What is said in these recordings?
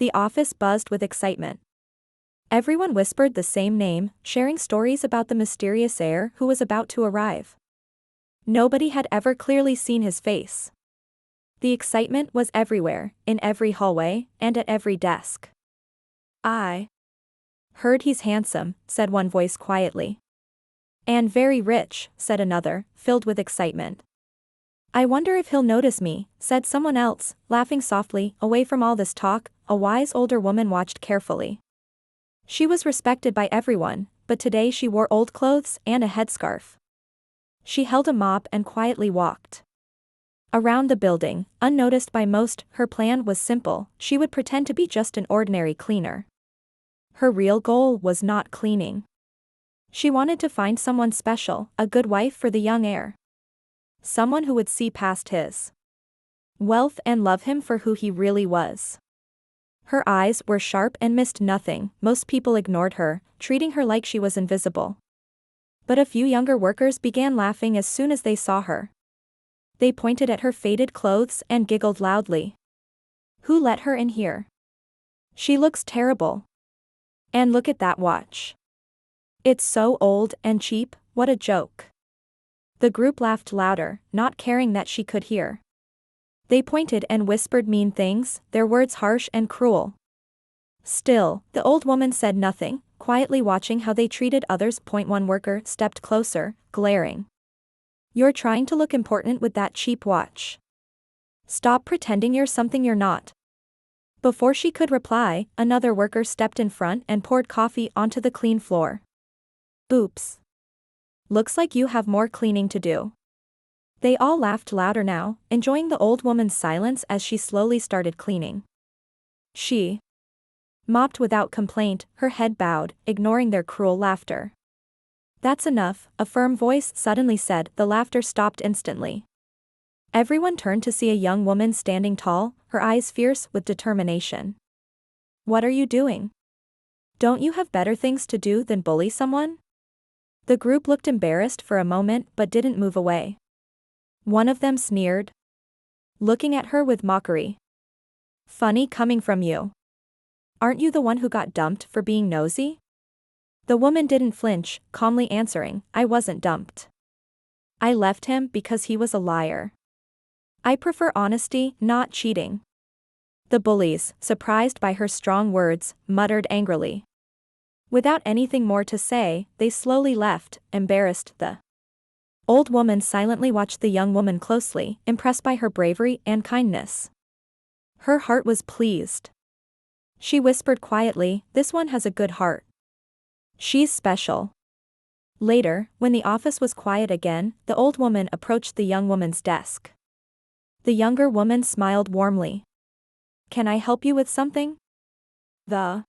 The office buzzed with excitement. Everyone whispered the same name, sharing stories about the mysterious heir who was about to arrive. Nobody had ever clearly seen his face. The excitement was everywhere, in every hallway, and at every desk. "I heard he's handsome," said one voice quietly. "And very rich," said another, filled with excitement. "I wonder if he'll notice me," said someone else, laughing softly. Away from all this talk, a wise older woman watched carefully. She was respected by everyone, but today she wore old clothes and a headscarf. She held a mop and quietly walked around the building, unnoticed by most. Her plan was simple: she would pretend to be just an ordinary cleaner. Her real goal was not cleaning. She wanted to find someone special, a good wife for the young heir. Someone who would see past his wealth and love him for who he really was. Her eyes were sharp and missed nothing. Most people ignored her, treating her like she was invisible. But a few younger workers began laughing as soon as they saw her. They pointed at her faded clothes and giggled loudly. "Who let her in here? She looks terrible. And look at that watch. It's so old and cheap, what a joke." The group laughed louder, not caring that she could hear. They pointed and whispered mean things, their words harsh and cruel. Still, the old woman said nothing, quietly watching how they treated others. One worker stepped closer, glaring. "You're trying to look important with that cheap watch. Stop pretending you're something you're not." Before she could reply, another worker stepped in front and poured coffee onto the clean floor. "Oops. Looks like you have more cleaning to do." They all laughed louder now, enjoying the old woman's silence as she slowly started cleaning. She mopped without complaint, her head bowed, ignoring their cruel laughter. "That's enough," a firm voice suddenly said. The laughter stopped instantly. Everyone turned to see a young woman standing tall, her eyes fierce with determination. "What are you doing? Don't you have better things to do than bully someone?" The group looked embarrassed for a moment but didn't move away. One of them sneered, looking at her with mockery. "Funny coming from you. Aren't you the one who got dumped for being nosy?" The woman didn't flinch, calmly answering, "I wasn't dumped. I left him because he was a liar. I prefer honesty, not cheating." The bullies, surprised by her strong words, muttered angrily. Without anything more to say, they slowly left, embarrassed. The old woman silently watched the young woman closely, impressed by her bravery and kindness. Her heart was pleased. She whispered quietly, "This one has a good heart. She's special." Later, when the office was quiet again, the old woman approached the young woman's desk. The younger woman smiled warmly. "Can I help you with something?" The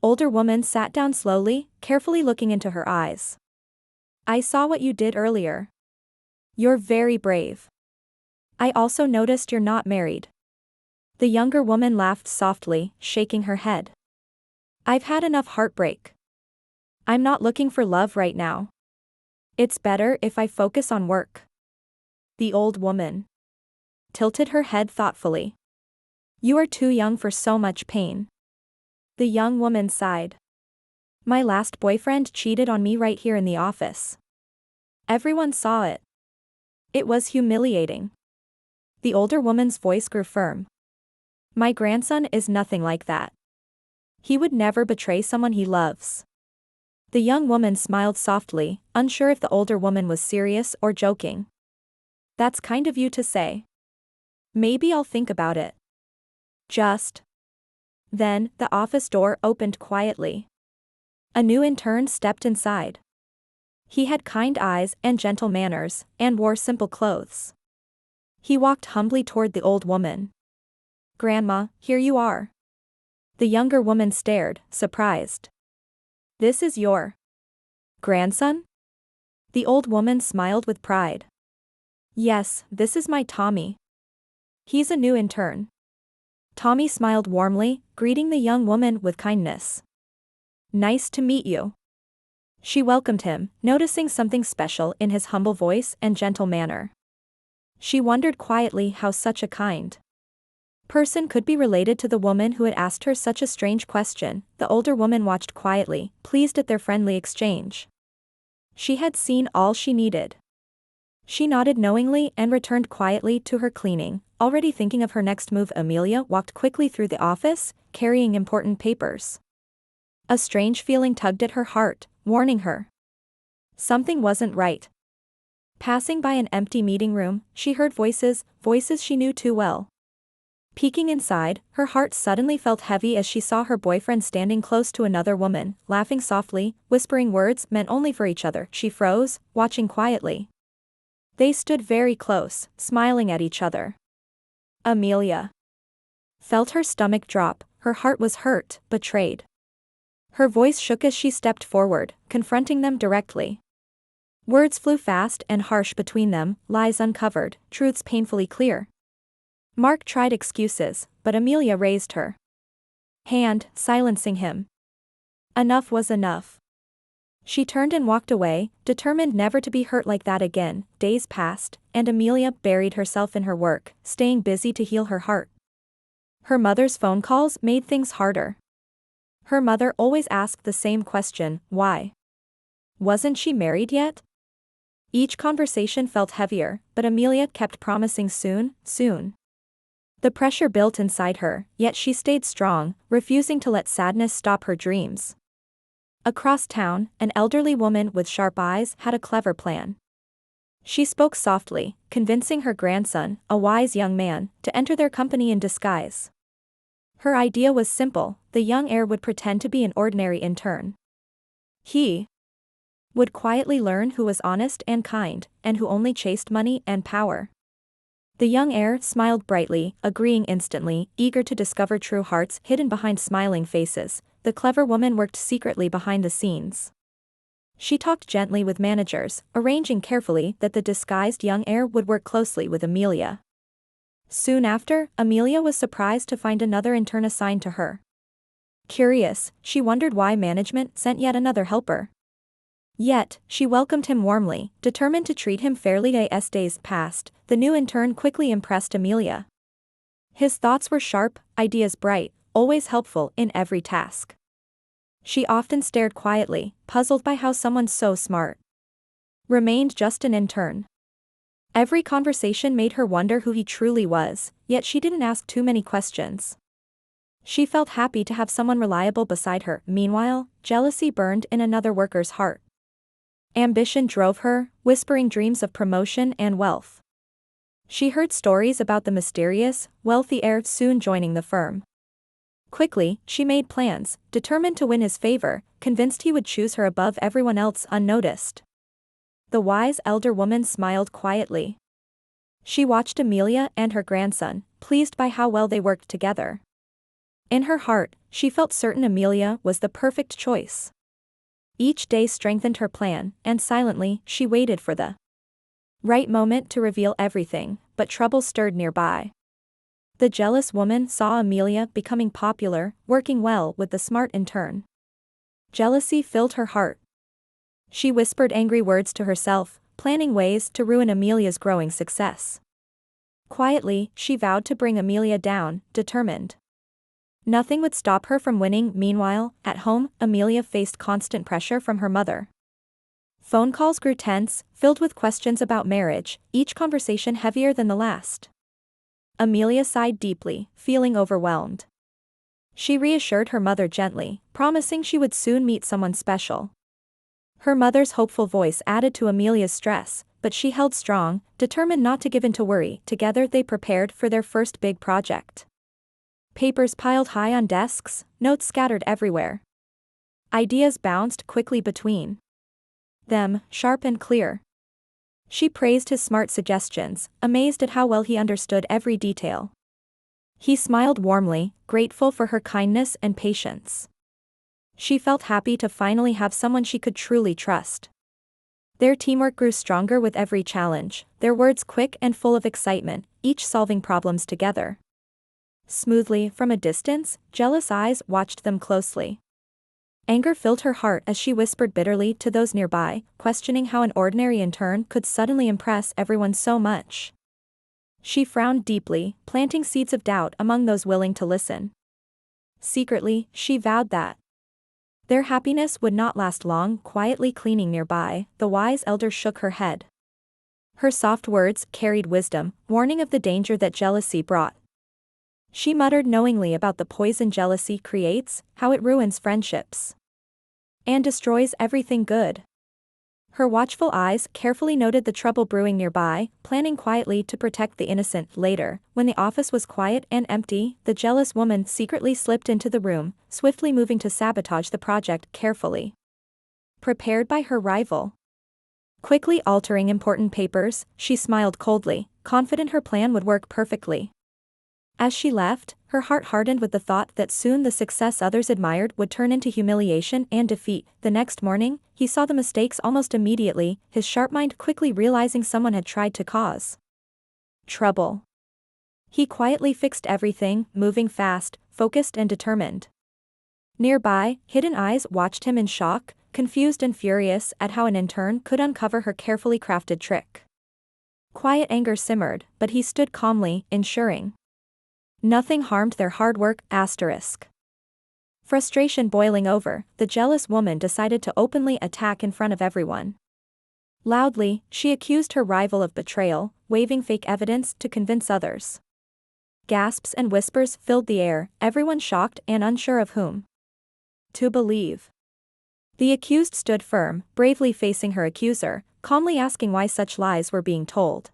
older woman sat down slowly, carefully looking into her eyes. "I saw what you did earlier. You're very brave. I also noticed you're not married." The younger woman laughed softly, shaking her head. "I've had enough heartbreak. I'm not looking for love right now. It's better if I focus on work." The old woman tilted her head thoughtfully. "You are too young for so much pain." The young woman sighed. "My last boyfriend cheated on me right here in the office. Everyone saw it. It was humiliating." The older woman's voice grew firm. "My grandson is nothing like that. He would never betray someone he loves." The young woman smiled softly, unsure if the older woman was serious or joking. "That's kind of you to say. Maybe I'll think about it." Just then, the office door opened quietly. A new intern stepped inside. He had kind eyes and gentle manners, and wore simple clothes. He walked humbly toward the old woman. "Grandma, here you are." The younger woman stared, surprised. "This is your grandson?" The old woman smiled with pride. "Yes, this is my Tommy. He's a new intern." Tommy smiled warmly, greeting the young woman with kindness. "Nice to meet you." She welcomed him, noticing something special in his humble voice and gentle manner. She wondered quietly how such a kind person could be related to the woman who had asked her such a strange question. The older woman watched quietly, pleased at their friendly exchange. She had seen all she needed. She nodded knowingly and returned quietly to her cleaning, already thinking of her next move. Amelia walked quickly through the office, carrying important papers. A strange feeling tugged at her heart, warning her. Something wasn't right. Passing by an empty meeting room, she heard voices she knew too well. Peeking inside, her heart suddenly felt heavy as she saw her boyfriend standing close to another woman, laughing softly, whispering words meant only for each other. She froze, watching quietly. They stood very close, smiling at each other. Amelia felt her stomach drop, her heart was hurt, betrayed. Her voice shook as she stepped forward, confronting them directly. Words flew fast and harsh between them, lies uncovered, truths painfully clear. Mark tried excuses, but Amelia raised her hand, silencing him. Enough was enough. She turned and walked away, determined never to be hurt like that again. Days passed, and Amelia buried herself in her work, staying busy to heal her heart. Her mother's phone calls made things harder. Her mother always asked the same question, why? Wasn't she married yet? Each conversation felt heavier, but Amelia kept promising soon, soon. The pressure built inside her, yet she stayed strong, refusing to let sadness stop her dreams. Across town, an elderly woman with sharp eyes had a clever plan. She spoke softly, convincing her grandson, a wise young man, to enter their company in disguise. Her idea was simple: the young heir would pretend to be an ordinary intern. He would quietly learn who was honest and kind, and who only chased money and power. The young heir smiled brightly, agreeing instantly, eager to discover true hearts hidden behind smiling faces. The clever woman worked secretly behind the scenes. She talked gently with managers, arranging carefully that the disguised young heir would work closely with Amelia. Soon after, Amelia was surprised to find another intern assigned to her. Curious, she wondered why management sent yet another helper. Yet, she welcomed him warmly, determined to treat him fairly. As days passed, the new intern quickly impressed Amelia. His thoughts were sharp, ideas bright, always helpful in every task. She often stared quietly, puzzled by how someone so smart remained just an intern. Every conversation made her wonder who he truly was, yet she didn't ask too many questions. She felt happy to have someone reliable beside her. Meanwhile, jealousy burned in another worker's heart. Ambition drove her, whispering dreams of promotion and wealth. She heard stories about the mysterious, wealthy heir soon joining the firm. Quickly, she made plans, determined to win his favor, convinced he would choose her above everyone else unnoticed. The wise elder woman smiled quietly. She watched Amelia and her grandson, pleased by how well they worked together. In her heart, she felt certain Amelia was the perfect choice. Each day strengthened her plan, and silently, she waited for the right moment to reveal everything, but trouble stirred nearby. The jealous woman saw Amelia becoming popular, working well with the smart intern. Jealousy filled her heart. She whispered angry words to herself, planning ways to ruin Amelia's growing success. Quietly, she vowed to bring Amelia down, determined nothing would stop her from winning. Meanwhile, at home, Amelia faced constant pressure from her mother. Phone calls grew tense, filled with questions about marriage, each conversation heavier than the last. Amelia sighed deeply, feeling overwhelmed. She reassured her mother gently, promising she would soon meet someone special. Her mother's hopeful voice added to Amelia's stress, but she held strong, determined not to give in to worry. Together they prepared for their first big project. Papers piled high on desks, notes scattered everywhere. Ideas bounced quickly between them, sharp and clear. She praised his smart suggestions, amazed at how well he understood every detail. He smiled warmly, grateful for her kindness and patience. She felt happy to finally have someone she could truly trust. Their teamwork grew stronger with every challenge, their words quick and full of excitement, each solving problems together. Smoothly, from a distance, jealous eyes watched them closely. Anger filled her heart as she whispered bitterly to those nearby, questioning how an ordinary intern could suddenly impress everyone so much. She frowned deeply, planting seeds of doubt among those willing to listen. Secretly, she vowed that their happiness would not last long. Quietly cleaning nearby, the wise elder shook her head. Her soft words carried wisdom, warning of the danger that jealousy brought. She muttered knowingly about the poison jealousy creates, how it ruins friendships and destroys everything good. Her watchful eyes carefully noted the trouble brewing nearby, planning quietly to protect the innocent. Later, when the office was quiet and empty, the jealous woman secretly slipped into the room, swiftly moving to sabotage the project carefully prepared by her rival. Quickly altering important papers, she smiled coldly, confident her plan would work perfectly. As she left, her heart hardened with the thought that soon the success others admired would turn into humiliation and defeat. The next morning, he saw the mistakes almost immediately, his sharp mind quickly realizing someone had tried to cause trouble. He quietly fixed everything, moving fast, focused and determined. Nearby, hidden eyes watched him in shock, confused and furious at how an intern could uncover her carefully crafted trick. Quiet anger simmered, but he stood calmly, ensuring nothing harmed their hard work. Frustration boiling over, the jealous woman decided to openly attack in front of everyone. Loudly, she accused her rival of betrayal, waving fake evidence to convince others. Gasps and whispers filled the air, everyone shocked and unsure of whom to believe. The accused stood firm, bravely facing her accuser, calmly asking why such lies were being told.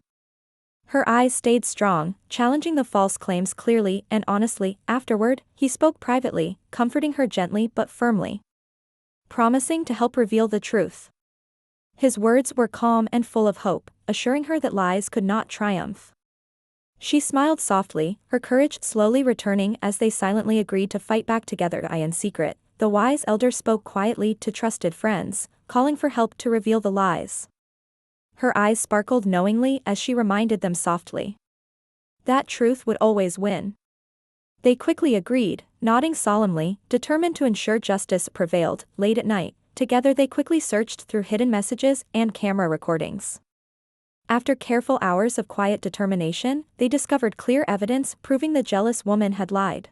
Her eyes stayed strong, challenging the false claims clearly and honestly. Afterward, he spoke privately, comforting her gently but firmly, promising to help reveal the truth. His words were calm and full of hope, assuring her that lies could not triumph. She smiled softly, her courage slowly returning as they silently agreed to fight back together. In secret, the wise elder spoke quietly to trusted friends, calling for help to reveal the lies. Her eyes sparkled knowingly as she reminded them softly that truth would always win. They quickly agreed, nodding solemnly, determined to ensure justice prevailed. Late at night, together they quickly searched through hidden messages and camera recordings. After careful hours of quiet determination, they discovered clear evidence proving the jealous woman had lied.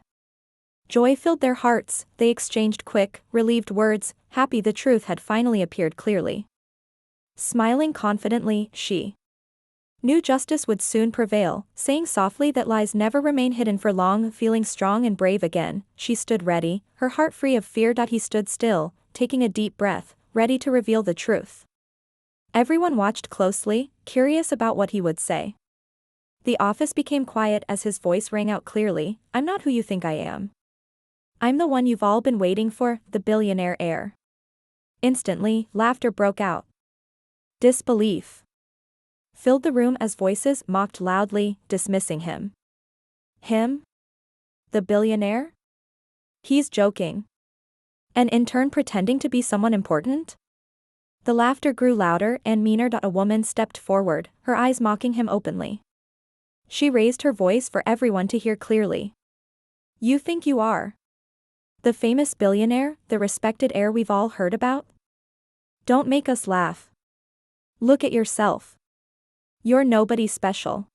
Joy filled their hearts, they exchanged quick, relieved words, happy the truth had finally appeared clearly. Smiling confidently, she knew justice would soon prevail, saying softly that lies never remain hidden for long. Feeling strong and brave again, she stood ready, her heart free of fear. He stood still, taking a deep breath, ready to reveal the truth. Everyone watched closely, curious about what he would say. The office became quiet as his voice rang out clearly, "I'm not who you think I am. I'm the one you've all been waiting for, the billionaire heir." Instantly, laughter broke out. Disbelief filled the room as voices mocked loudly, dismissing him. Him? The billionaire? He's joking. An intern pretending to be someone important? The laughter grew louder and meaner. A woman stepped forward, her eyes mocking him openly. She raised her voice for everyone to hear clearly. You think you are the famous billionaire, the respected heir we've all heard about? Don't make us laugh. Look at yourself. You're nobody special.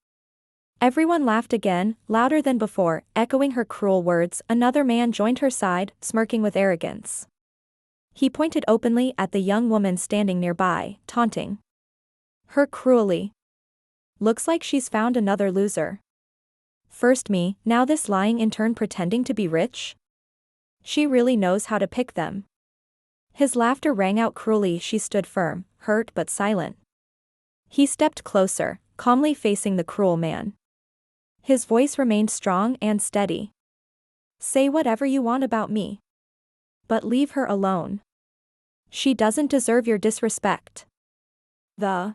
Everyone laughed again, louder than before, echoing her cruel words. Another man joined her side, smirking with arrogance. He pointed openly at the young woman standing nearby, taunting her cruelly. Looks like she's found another loser. First me, now this lying intern pretending to be rich? She really knows how to pick them. His laughter rang out cruelly. She stood firm, hurt but silent. He stepped closer, calmly facing the cruel man. His voice remained strong and steady. Say whatever you want about me, but leave her alone. She doesn't deserve your disrespect. The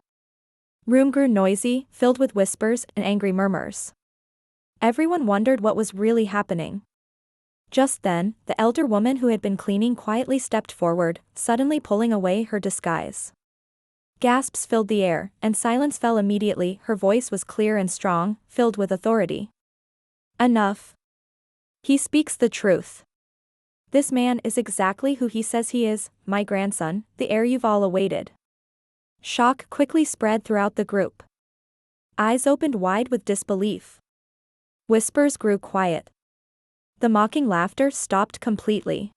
room grew noisy, filled with whispers and angry murmurs. Everyone wondered what was really happening. Just then, the elder woman who had been cleaning quietly stepped forward, suddenly pulling away her disguise. Gasps filled the air, and silence fell immediately. Her voice was clear and strong, filled with authority. Enough. He speaks the truth. This man is exactly who he says he is, my grandson, the heir you've all awaited. Shock quickly spread throughout the group. eyes opened wide with disbelief. Whispers grew quiet. The mocking laughter stopped completely.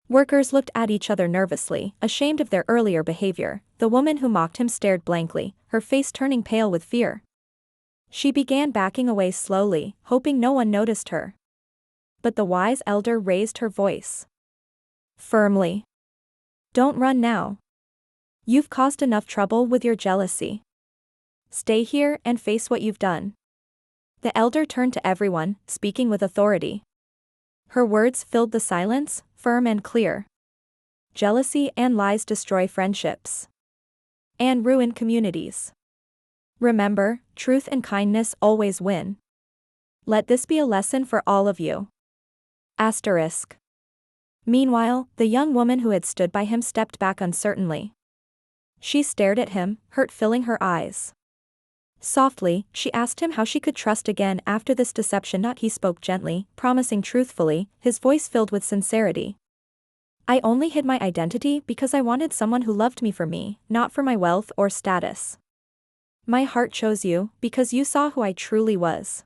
Workers looked at each other nervously, ashamed of their earlier behavior. The woman who mocked him stared blankly, her face turning pale with fear. She began backing away slowly, hoping no one noticed her. But the wise elder raised her voice. Firmly. Don't run now. You've caused enough trouble with your jealousy. Stay here and face what you've done. The elder turned to everyone, speaking with authority. Her words filled the silence, firm and clear. Jealousy and lies destroy friendships. And ruin communities. Remember, truth and kindness always win. Let this be a lesson for all of you. Asterisk. Meanwhile, the young woman who had stood by him stepped back uncertainly. She stared at him, hurt filling her eyes. Softly, she asked him how she could trust again after this deception. He spoke gently, promising truthfully, his voice filled with sincerity. I only hid my identity because I wanted someone who loved me for me, not for my wealth or status. My heart chose you because you saw who I truly was.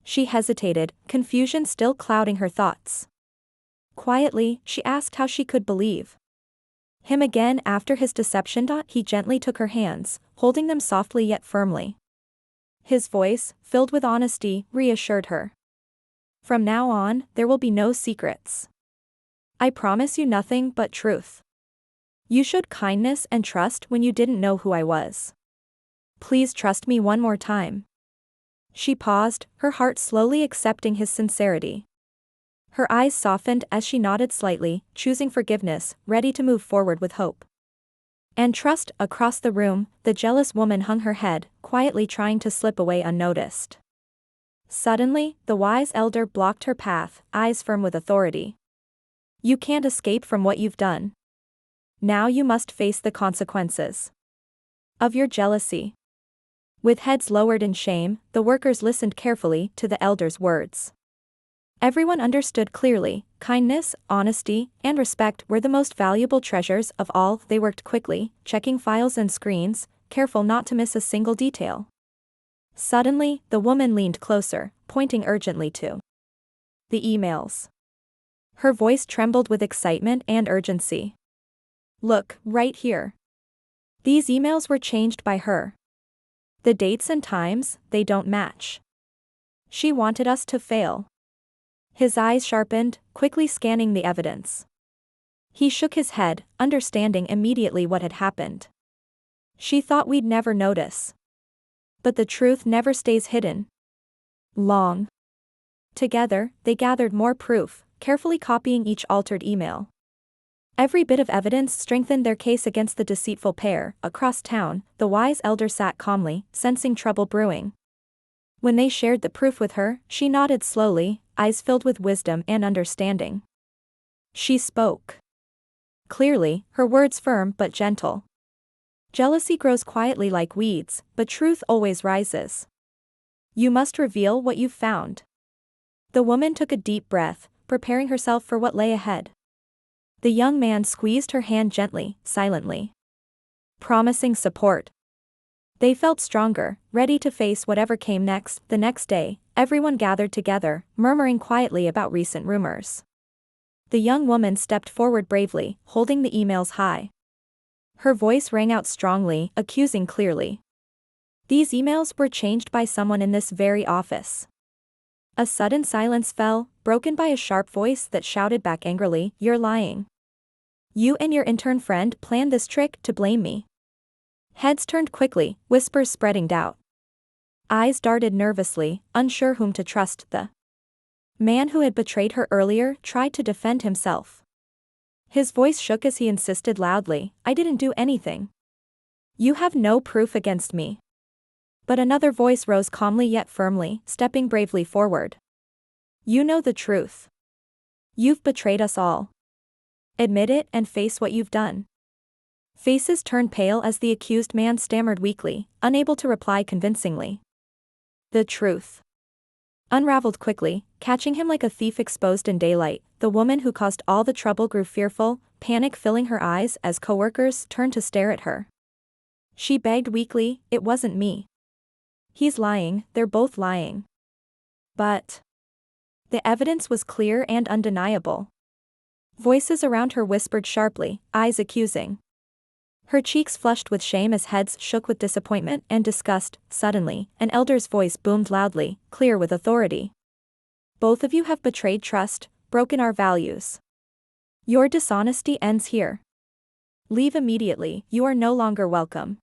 She hesitated, confusion still clouding her thoughts. Quietly, she asked how she could believe him again after his deception. He gently took her hands, holding them softly yet firmly. His voice, filled with honesty, reassured her. From now on, there will be no secrets. I promise you nothing but truth. You showed kindness and trust when you didn't know who I was. Please trust me one more time. She paused, her heart slowly accepting his sincerity. Her eyes softened as she nodded slightly, choosing forgiveness, ready to move forward with hope. And trust. Across the room, the jealous woman hung her head, quietly trying to slip away unnoticed. Suddenly, the wise elder blocked her path, eyes firm with authority. You can't escape from what you've done. Now you must face the consequences of your jealousy. With heads lowered in shame, the workers listened carefully to the elder's words. Everyone understood clearly, kindness, honesty, and respect were the most valuable treasures of all. They worked quickly, checking files and screens, careful not to miss a single detail. Suddenly, the woman leaned closer, pointing urgently to the emails. Her voice trembled with excitement and urgency. Look, right here. These emails were changed by her. The dates and times, they don't match. She wanted us to fail. His eyes sharpened, quickly scanning the evidence. He shook his head, understanding immediately what had happened. She thought we'd never notice. But the truth never stays hidden long. Together, they gathered more proof, carefully copying each altered email. Every bit of evidence strengthened their case against the deceitful pair. Across town, the wise elder sat calmly, sensing trouble brewing. When they shared the proof with her, she nodded slowly, eyes filled with wisdom and understanding. She spoke clearly, her words firm but gentle. Jealousy grows quietly like weeds, but truth always rises. You must reveal what you've found. The woman took a deep breath, preparing herself for what lay ahead. The young man squeezed her hand gently, silently, promising support. They felt stronger, ready to face whatever came next. The next day, everyone gathered together, murmuring quietly about recent rumors. The young woman stepped forward bravely, holding the emails high. Her voice rang out strongly, accusing clearly. These emails were changed by someone in this very office. A sudden silence fell, broken by a sharp voice that shouted back angrily, "You're lying. You and your intern friend planned this trick to blame me." Heads turned quickly, whispers spreading doubt. Eyes darted nervously, unsure whom to trust. The man who had betrayed her earlier tried to defend himself. His voice shook as he insisted loudly, "I didn't do anything. You have no proof against me." But another voice rose calmly yet firmly, stepping bravely forward. "You know the truth. You've betrayed us all. Admit it and face what you've done." Faces turned pale as the accused man stammered weakly, unable to reply convincingly. The truth unraveled quickly, catching him like a thief exposed in daylight. The woman who caused all the trouble grew fearful, panic filling her eyes as coworkers turned to stare at her. She begged weakly, "It wasn't me. He's lying, they're both lying. But the evidence was clear and undeniable. Voices around her whispered sharply, eyes accusing. Her cheeks flushed with shame as heads shook with disappointment and disgust. Suddenly, an elder's voice boomed loudly, clear with authority. Both of you have betrayed trust, broken our values. Your dishonesty ends here. Leave immediately, you are no longer welcome.